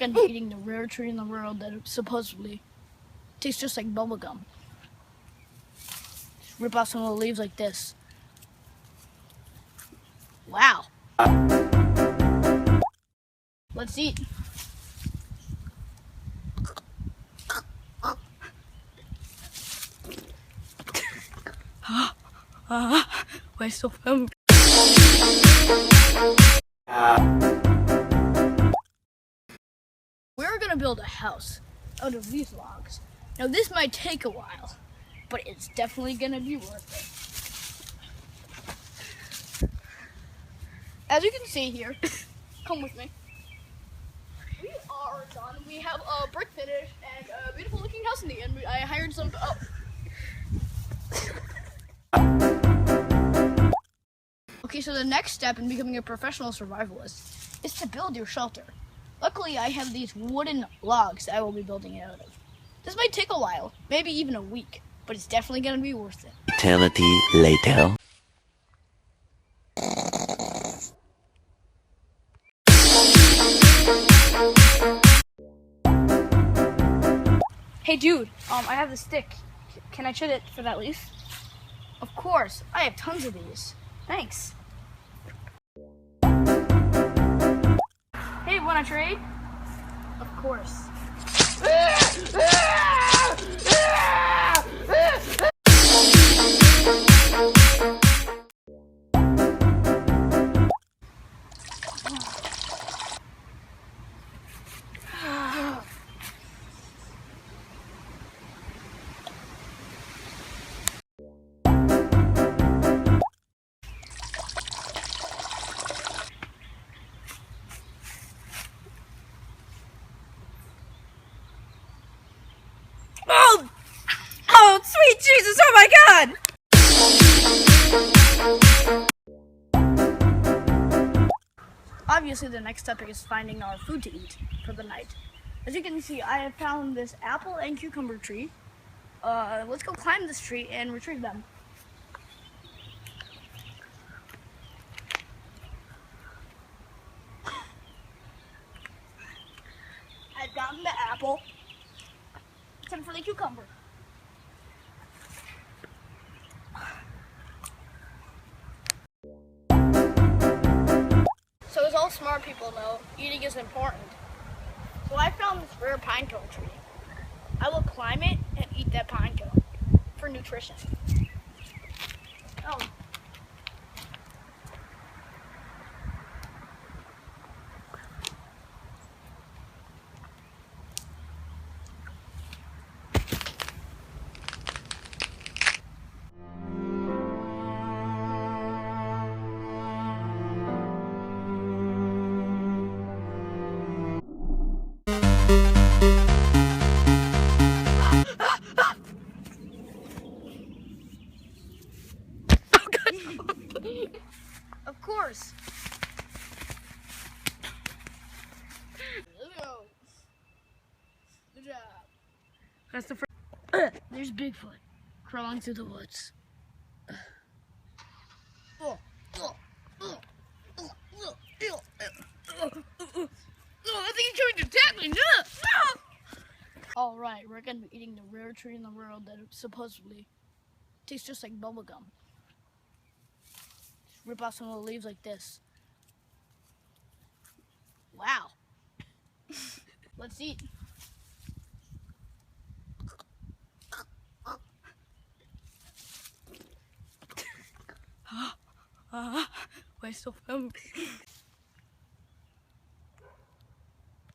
gonna be eating the rare tree in the world that supposedly tastes just like bubblegum. Just rip off some of the leaves like this. Wow. Let's eat. Why so film? We're gonna build a house out of these logs. Now this might take a while, but it's definitely gonna be worth it. As you can see here, come with me. We are done. We have a brick finish and a beautiful looking house in the end. I hired some. Okay, so the next step in becoming a professional survivalist is to build your shelter. Luckily, I have these wooden logs that I will be building it out of. This might take a while, maybe even a week, but it's definitely going to be worth it. Eternity later. Hey dude, I have the stick. Can I trade it for that leaf? Of course, I have tons of these. Thanks. Hey, wanna trade? Of course. Oh, sweet Jesus, oh my God! Obviously, the next step is finding our food to eat for the night. As you can see, I have found this apple and cucumber tree. Let's go climb this tree and retrieve them. I've gotten the apple. Time for the cucumber. So as all smart people know, eating is important. So I found this rare pine cone tree. I will climb it and eat that pine cone for nutrition. Oh. Of course. Let's go. Good job. That's the first. There's Bigfoot crawling through the woods. I think he's trying to attack me. All right, we're gonna be eating the rare tree in the world that supposedly tastes just like bubblegum. Just rip off some of the leaves like this. Wow. Let's eat. Why so film?